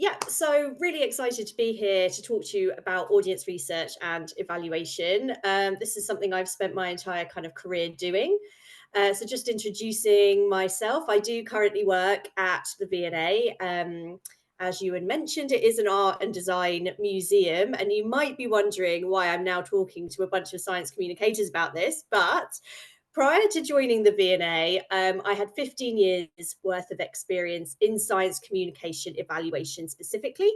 Yeah, so really excited to be here to talk to you about audience research and evaluation. This is something I've spent my entire kind of career doing. So just introducing myself, I do currently work at the V&A. As you had mentioned, it is an art and design museum, and you might be wondering why I'm now talking to a bunch of science communicators about this, but prior to joining the V&A, I had 15 years worth of experience in science communication evaluation specifically.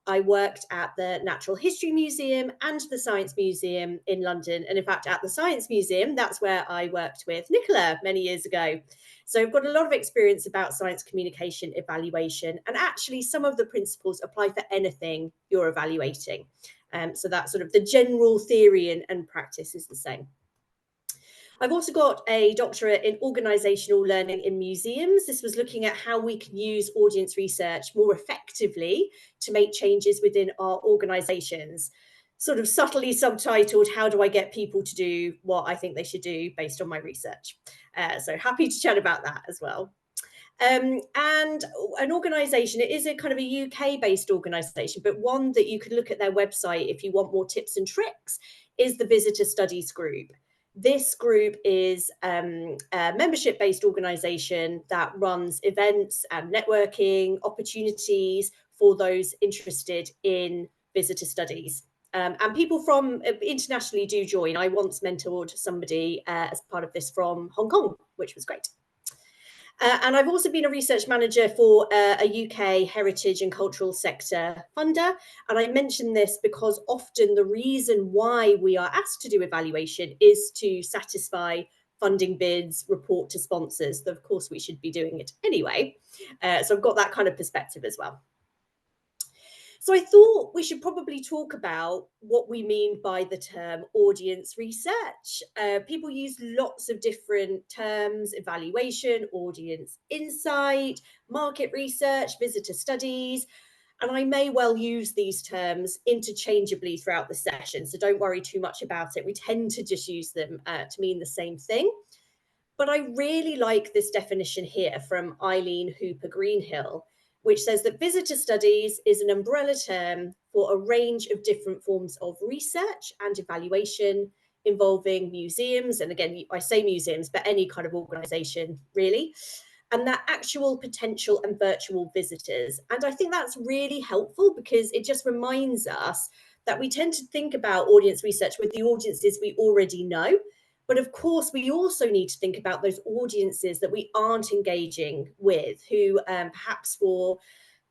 I worked at the Natural History Museum and the Science Museum in London. And in fact, at the Science Museum, that's where I worked with Nicola many years ago. So I've got a lot of experience about science communication evaluation. And actually, some of the principles apply for anything you're evaluating. So that's sort of the general theory and practice is the same. I've also got a doctorate in organisational learning in museums. This was looking at how we can use audience research more effectively to make changes within our organisations. Sort of subtly subtitled, how do I get people to do what I think they should do based on my research? So happy to chat about that as well. And an organisation, it is a kind of a UK-based organisation, but one that you could look at their website if you want more tips and tricks, is the Visitor Studies Group. This group is a membership-based organisation that runs events and networking opportunities for those interested in visitor studies. And people from internationally do join. I once mentored somebody as part of this from Hong Kong, which was great. And I've also been a research manager for a UK heritage and cultural sector funder. And I mention this because often the reason why we are asked to do evaluation is to satisfy funding bids, report to sponsors. Of course, we should be doing it anyway. So I've got that kind of perspective as well. So I thought we should probably talk about what we mean by the term audience research. People use lots of different terms: evaluation, audience insight, market research, visitor studies. And I may well use these terms interchangeably throughout the session, so don't worry too much about it. We tend to just use them to mean the same thing. But I really like this definition here from Eileen Hooper Greenhill, which says that visitor studies is an umbrella term for a range of different forms of research and evaluation involving museums. And again, I say museums, but any kind of organisation really, and that actual potential and virtual visitors. And I think that's really helpful because it just reminds us that we tend to think about audience research with the audiences we already know. But of course, we also need to think about those audiences that we aren't engaging with, who perhaps for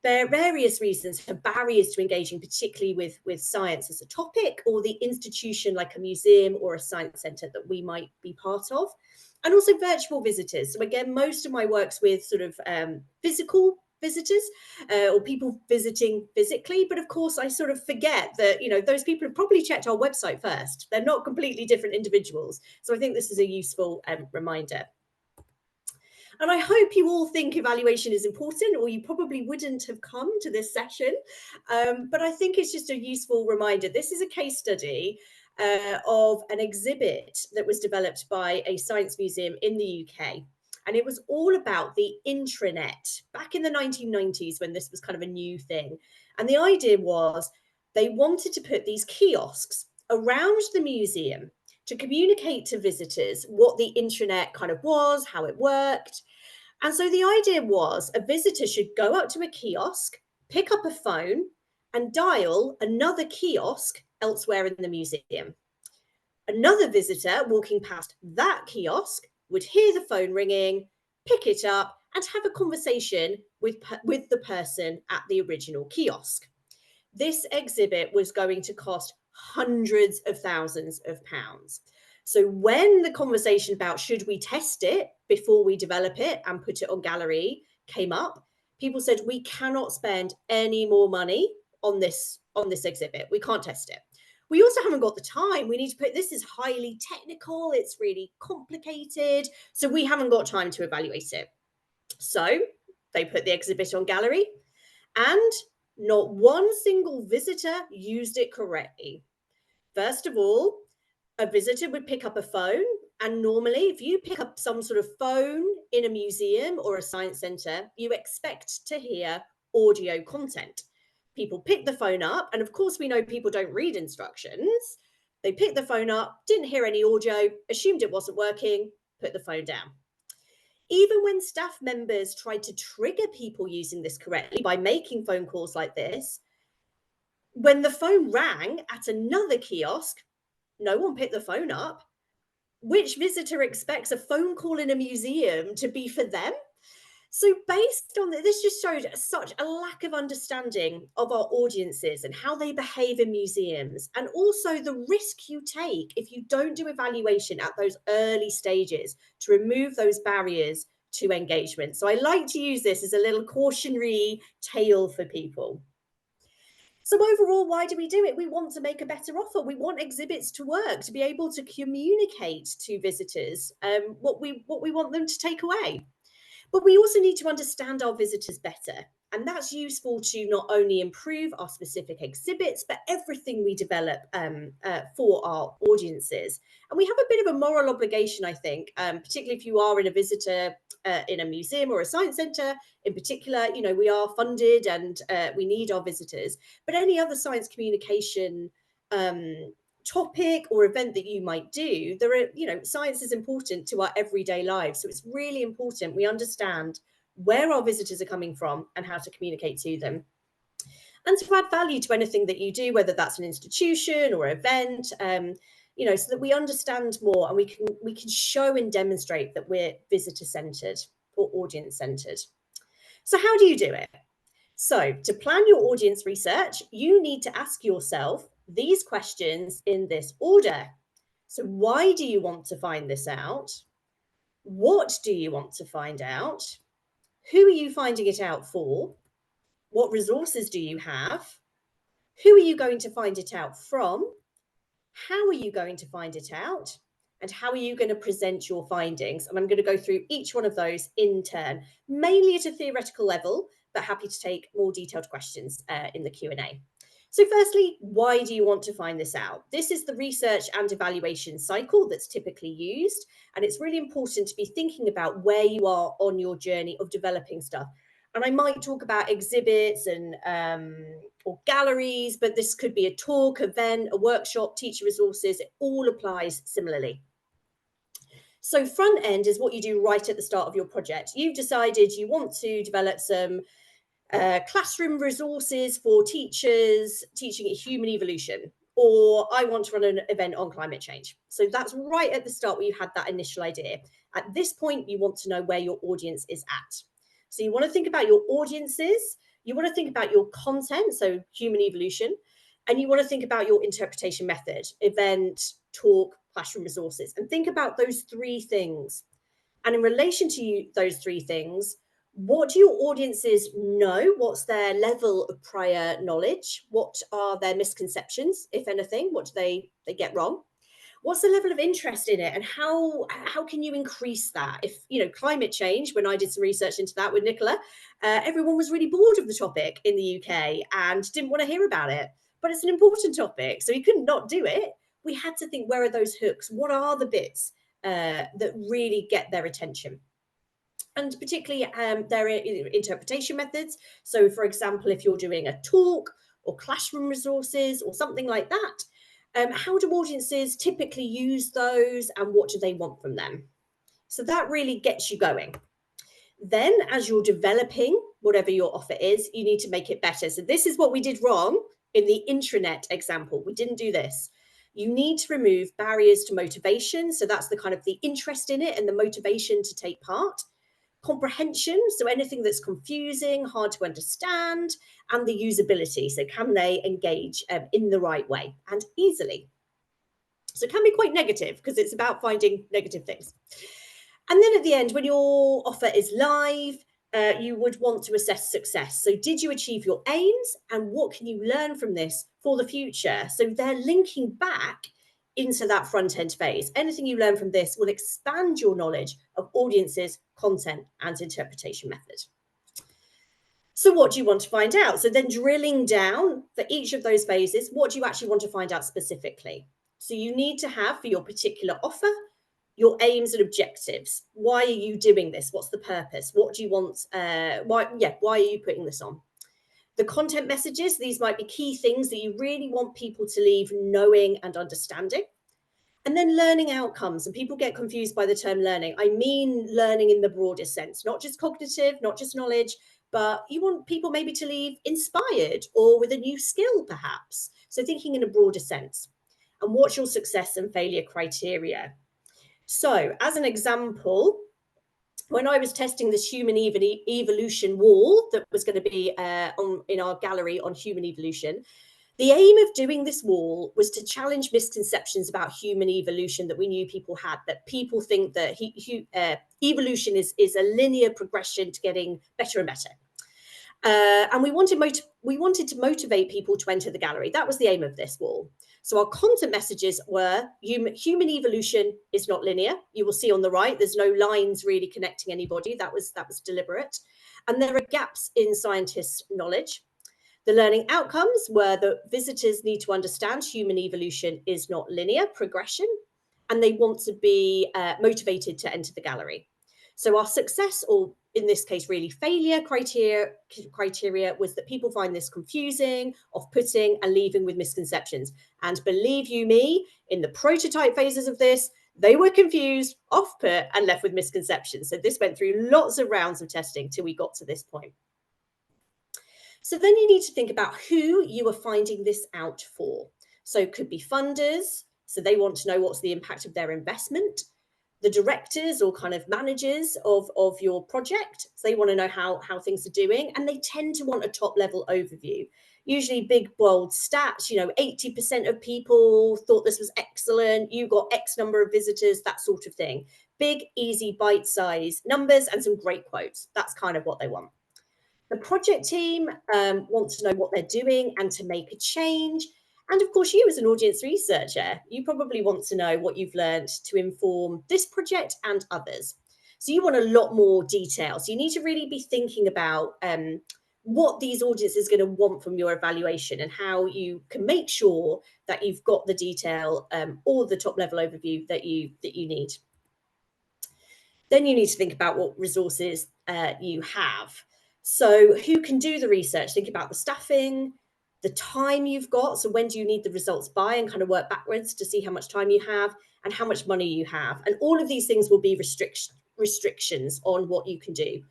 various reasons have barriers to engaging, particularly with science as a topic, or the institution like a museum or a science centre that we might be part of. And also virtual visitors. So again, most of my work's with sort of physical visitors or people visiting physically. But of course, I sort of forget that, you know, those people have probably checked our website first. They're not completely different individuals. So I think this is a useful reminder. And I hope you all think evaluation is important, or you probably wouldn't have come to this session. But I think it's just a useful reminder. This is a case study of an exhibit that was developed by a science museum in the UK. And it was all about the intranet back in the 1990s when this was kind of a new thing. And the idea was they wanted to put these kiosks around the museum to communicate to visitors what the intranet kind of was, how it worked. And so the idea was a visitor should go up to a kiosk, pick up a phone, and dial another kiosk elsewhere in the museum. Another visitor walking past that kiosk would hear the phone ringing, pick it up, and have a conversation with the person at the original kiosk. This exhibit was going to cost hundreds of thousands of pounds. So when the conversation about should we test it before we develop it and put it on gallery came up, people said we cannot spend any more money on this exhibit. We can't test it. We also haven't got the time. We need to put, this is highly technical, it's really complicated, so we haven't got time to evaluate it. So they put the exhibit on gallery, and not one single visitor used it correctly. First of all, a visitor would pick up a phone, and normally if you pick up some sort of phone in a museum or a science centre, you expect to hear audio content. People picked the phone up, and of course, we know people don't read instructions. They picked the phone up, didn't hear any audio, assumed it wasn't working, put the phone down. Even when staff members tried to trigger people using this correctly by making phone calls like this, when the phone rang at another kiosk, no one picked the phone up. Which visitor expects a phone call in a museum to be for them? So, based on this, just showed such a lack of understanding of our audiences and how they behave in museums, and also the risk you take if you don't do evaluation at those early stages to remove those barriers to engagement. So, I like to use this as a little cautionary tale for people. So overall, why do we do it? We want to make a better offer. We want exhibits to work, to be able to communicate to visitors what we want them to take away. But we also need to understand our visitors better. And that's useful to not only improve our specific exhibits, but everything we develop for our audiences. And we have a bit of a moral obligation, I think, particularly if you are in a visitor in a museum or a science centre in particular. You know, we are funded and we need our visitors. But any other science communication topic or event that you might do, there are, you know, science is important to our everyday lives. So it's really important we understand where our visitors are coming from and how to communicate to them. And to add value to anything that you do, whether that's an institution or event, you know, so that we understand more and we can show and demonstrate that we're visitor centered or audience centered. So how do you do it? So, to plan your audience research, you need to ask yourself these questions in this order. So, why do you want to find this out? What do you want to find out? Who are you finding it out for? What resources do you have? Who are you going to find it out from? How are you going to find it out? And how are you going to present your findings? And I'm going to go through each one of those in turn, mainly at a theoretical level, but happy to take more detailed questions in the Q&A. So firstly, why do you want to find this out? This is the research and evaluation cycle that's typically used. And it's really important to be thinking about where you are on your journey of developing stuff. And I might talk about exhibits and or galleries, but this could be a talk, event, a workshop, teacher resources. It all applies similarly. So front end is what you do right at the start of your project. You've decided you want to develop some classroom resources for teachers teaching human evolution, or I want to run an event on climate change. So that's right at the start where you had that initial idea. At this point, you want to know where your audience is at. So you want to think about your audiences, you want to think about your content, so human evolution, and you want to think about your interpretation method, event, talk, classroom resources, and think about those three things. And in relation to those three things, what do your audiences know? What's their level of prior knowledge? What are their misconceptions, if anything? What do they get wrong? What's the level of interest in it, and how can you increase that? If, you know, climate change, when I did some research into that with Nicola, everyone was really bored of the topic in the UK and didn't want to hear about it. But it's an important topic, so you couldn't not do it. We had to think, where are those hooks? What are the bits that really get their attention? And particularly their interpretation methods. So, for example, if you're doing a talk or classroom resources or something like that, how do audiences typically use those and what do they want from them? So that really gets you going. Then, as you're developing whatever your offer is, you need to make it better. So this is what we did wrong in the intranet example. We didn't do this. You need to remove barriers to motivation. So that's the kind of the interest in it and the motivation to take part. Comprehension, so anything that's confusing, hard to understand, and the usability. So can they engage in the right way and easily? So it can be quite negative because it's about finding negative things. And then at the end, when your offer is live, you would want to assess success. So did you achieve your aims, and what can you learn from this for the future? So they're linking back into that front end phase. Anything you learn from this will expand your knowledge of audiences, content, and interpretation method. So what do you want to find out? So then drilling down for each of those phases, what do you actually want to find out specifically? So you need to have for your particular offer your aims and objectives. Why are you doing this? What's the purpose? What do you want? Why are you putting this on? The content messages, these might be key things that you really want people to leave knowing and understanding. And then learning outcomes, and people get confused by the term learning. I mean learning in the broadest sense, not just cognitive, not just knowledge, but you want people maybe to leave inspired or with a new skill, perhaps. So thinking in a broader sense. And what's your success and failure criteria? So as an example, when I was testing this human evolution wall that was going to be in our gallery on human evolution, the aim of doing this wall was to challenge misconceptions about human evolution that we knew people had, that people think that evolution is a linear progression to getting better and better. And we wanted to motivate people to enter the gallery. That was the aim of this wall. So our content messages were human evolution is not linear. You will see on the right, there's no lines really connecting anybody. That was deliberate. And there are gaps in scientists' knowledge. The learning outcomes were that visitors need to understand human evolution is not linear progression, and they want to be motivated to enter the gallery. So our success, or in this case, really failure criteria was that people find this confusing, off-putting, and leaving with misconceptions. And believe you me, in the prototype phases of this, they were confused, off-put, and left with misconceptions. So this went through lots of rounds of testing till we got to this point. So then you need to think about who you are finding this out for. So it could be funders. So they want to know what's the impact of their investment. The directors or kind of managers of your project. So they want to know how things are doing. And they tend to want a top level overview. Usually big, bold stats, 80% of people thought this was excellent. You got X number of visitors, that sort of thing. Big, easy, bite-size numbers and some great quotes. That's kind of what they want. The project team wants to know what they're doing and to make a change. And of course, you as an audience researcher, you probably want to know what you've learned to inform this project and others. So you want a lot more detail. So you need to really be thinking about what these audiences are going to want from your evaluation and how you can make sure that you've got the detail or the top level overview that you need. Then you need to think about what resources you have. So who can do the research? Think about the staffing, the time you've got. So when do you need the results by, and kind of work backwards to see how much time you have and how much money you have. And all of these things will be restrictions on what you can do.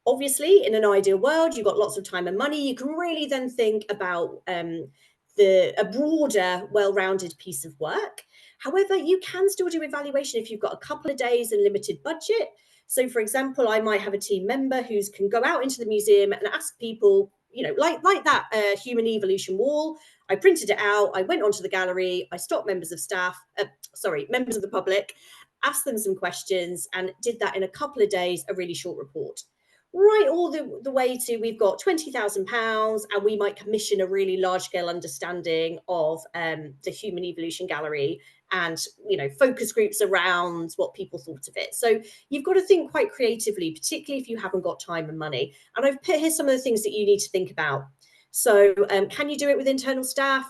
Obviously, in an ideal world, you've got lots of time and money. You can really then think about a broader, well-rounded piece of work. However, you can still do evaluation if you've got a couple of days and limited budget. So, for example, I might have a team member who can go out into the museum and ask people, like that human evolution wall. I printed it out. I went onto the gallery. I stopped members of the public, asked them some questions, and did that in a couple of days, a really short report. Right all the way to we've got £20,000 and we might commission a really large scale understanding of the Human Evolution Gallery and focus groups around what people thought of it. So you've got to think quite creatively, particularly if you haven't got time and money. And I've put here some of the things that you need to think about. So can you do it with internal staff?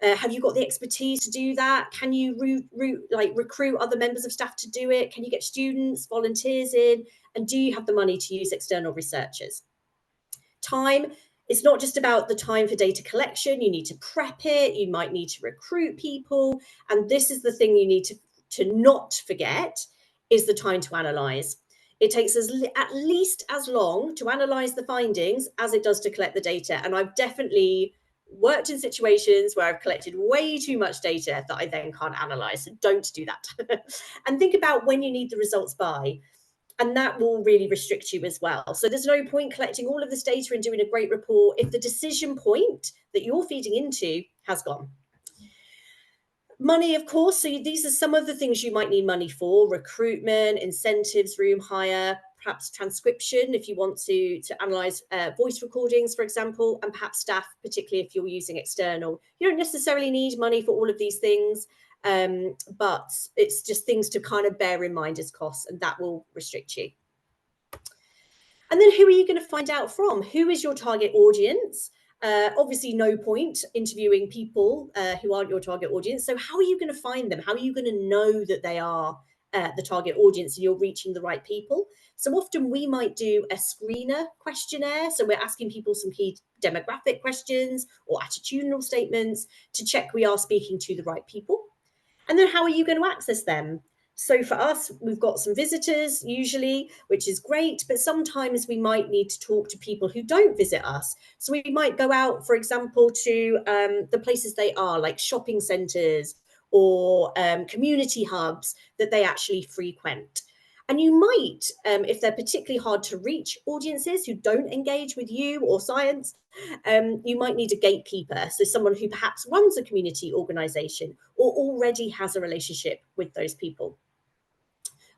Have you got the expertise to do that? Can you recruit other members of staff to do it? Can you get students, volunteers in? And do you have the money to use external researchers? Time, it's not just about the time for data collection. You need to prep it. You might need to recruit people. And this is the thing you need to not forget, is the time to analyze. It takes us at least as long to analyze the findings as it does to collect the data. And I've definitely worked in situations where I've collected way too much data that I then can't analyze. So don't do that. And think about when you need the results by. And that will really restrict you as well. So there's no point collecting all of this data and doing a great report if the decision point that you're feeding into has gone. Money, of course. So these are some of the things you might need money for: recruitment, incentives, room hire, perhaps transcription if you want to analyze voice recordings, for example, and perhaps staff, particularly if you're using external. You don't necessarily need money for all of these things. But it's just things to kind of bear in mind as costs, and that will restrict you. And then who are you going to find out from? Who is your target audience? Obviously, no point interviewing people who aren't your target audience. So how are you going to find them? How are you going to know that they are the target audience and you're reaching the right people. So often we might do a screener questionnaire. So we're asking people some key demographic questions or attitudinal statements to check we are speaking to the right people. And then how are you going to access them? So for us, we've got some visitors usually, which is great, but sometimes we might need to talk to people who don't visit us. So we might go out, for example, to the places they are, like shopping centres or community hubs that they actually frequent. And you might, if they're particularly hard to reach audiences who don't engage with you or science, you might need a gatekeeper, so someone who perhaps runs a community organisation or already has a relationship with those people.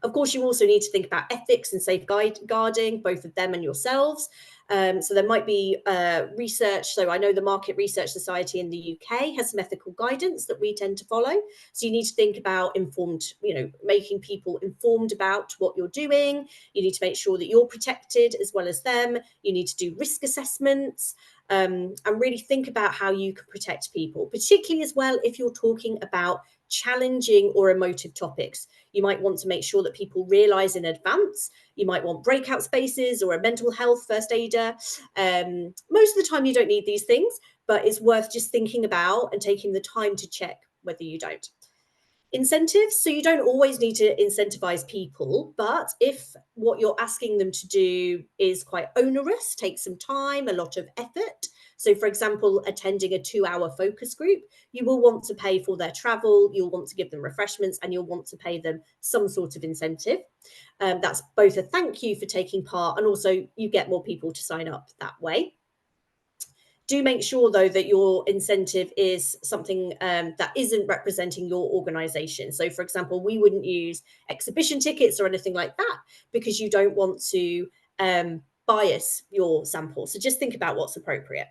Of course, you also need to think about ethics and safeguarding, both of them and yourselves. So there might be research. So I know the Market Research Society in the UK has some ethical guidance that we tend to follow. So you need to think about making people informed about what you're doing. You need to make sure that you're protected as well as them. You need to do risk assessments. And really think about how you can protect people, particularly as well if you're talking about challenging or emotive topics. You might want to make sure that people realise in advance. You might want breakout spaces or a mental health first aider. Most of the time you don't need these things, but it's worth just thinking about and taking the time to check whether you don't. Incentives. So you don't always need to incentivize people, but if what you're asking them to do is quite onerous, takes some time, a lot of effort. So for example, attending a 2-hour focus group, you will want to pay for their travel, you'll want to give them refreshments, and you'll want to pay them some sort of incentive. That's both a thank you for taking part, and also you get more people to sign up that way. Do make sure, though, that your incentive is something that isn't representing your organisation. So, for example, we wouldn't use exhibition tickets or anything like that because you don't want to bias your sample. So just think about what's appropriate.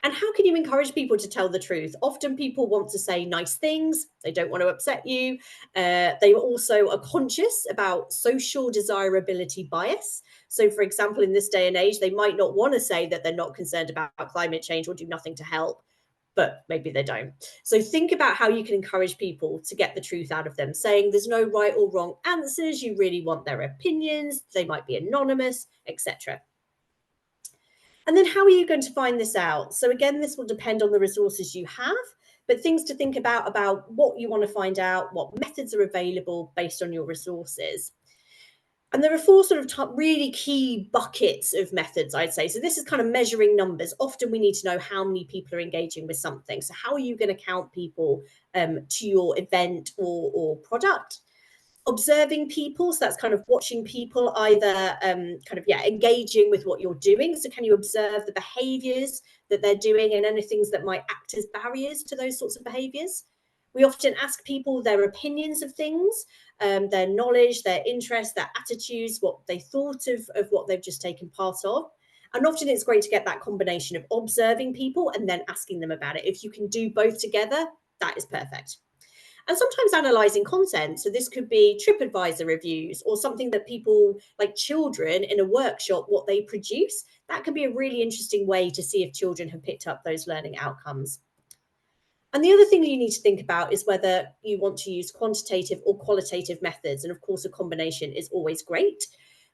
And how can you encourage people to tell the truth? Often people want to say nice things. They don't want to upset you. They also are conscious about social desirability bias. So, for example, in this day and age, they might not want to say that they're not concerned about climate change or do nothing to help, but maybe they don't. So think about how you can encourage people to get the truth out of them, saying there's no right or wrong answers. You really want their opinions. They might be anonymous, etc. And then how are you going to find this out? So again, this will depend on the resources you have, but things to think about what you want to find out, what methods are available based on your resources. And there are 4 sort of really key buckets of methods, I'd say. So this is kind of measuring numbers. Often we need to know how many people are engaging with something. So how are you going to count people to your event or product? Observing people, so that's kind of watching people either engaging with what you're doing. So can you observe the behaviors that they're doing and any things that might act as barriers to those sorts of behaviors? We often ask people their opinions of things, their knowledge, their interests, their attitudes, what they thought of what they've just taken part of. And often it's great to get that combination of observing people and then asking them about it. If you can do both together, that is perfect. And sometimes analysing content. So this could be TripAdvisor reviews or something that people, like children in a workshop, what they produce. That could be a really interesting way to see if children have picked up those learning outcomes. And the other thing you need to think about is whether you want to use quantitative or qualitative methods. And of course, a combination is always great.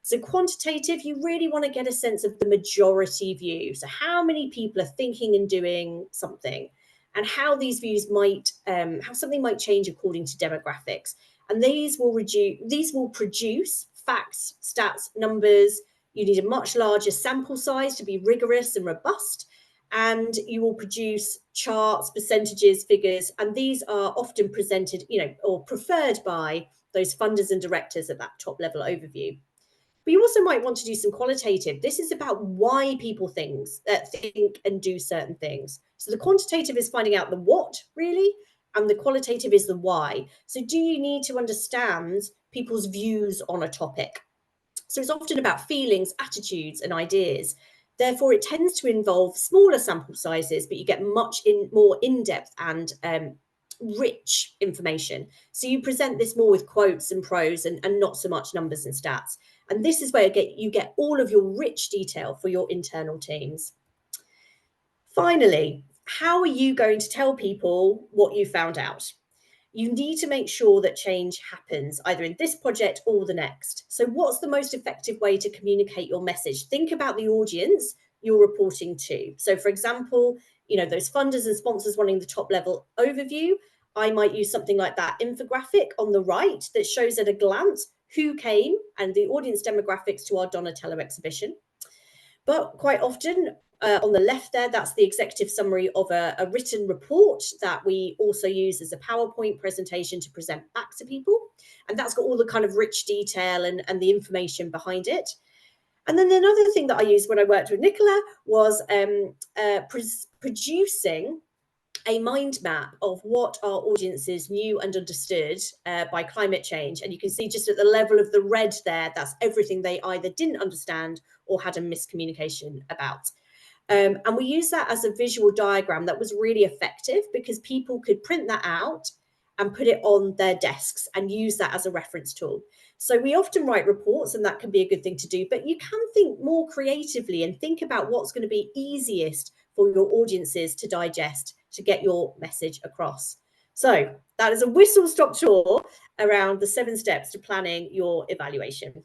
So quantitative, you really want to get a sense of the majority view. So how many people are thinking and doing something, and how these views might, how something might change according to demographics. And these will produce facts, stats, numbers. You need a much larger sample size to be rigorous and robust. And you will produce charts, percentages, figures, and these are often presented, or preferred by those funders and directors at that top level overview. But you also might want to do some qualitative. This is about why people think and do certain things. So the quantitative is finding out the what, really, and the qualitative is the why. So do you need to understand people's views on a topic? So it's often about feelings, attitudes, and ideas. Therefore, it tends to involve smaller sample sizes, but you get much more in-depth and rich information. So you present this more with quotes and prose and not so much numbers and stats. And this is where you get all of your rich detail for your internal teams. Finally, how are you going to tell people what you found out? you need to make sure that change happens either in this project or the next. So what's the most effective way to communicate your message? Think about the audience you're reporting to. So for example, those funders and sponsors wanting the top level overview, I might use something like that infographic on the right that shows at a glance who came and the audience demographics to our Donatello exhibition. But quite often, on the left there, that's the executive summary of a written report that we also use as a PowerPoint presentation to present back to people. And that's got all the kind of rich detail and the information behind it. And then another thing that I used when I worked with Nicola was producing a mind map of what our audiences knew and understood by climate change. And you can see just at the level of the red there, that's everything they either didn't understand or had a miscommunication about. And we use that as a visual diagram that was really effective because people could print that out and put it on their desks and use that as a reference tool. So we often write reports, and that can be a good thing to do, but you can think more creatively and think about what's going to be easiest for your audiences to digest to get your message across. So that is a whistle-stop tour around the 7 steps to planning your evaluation.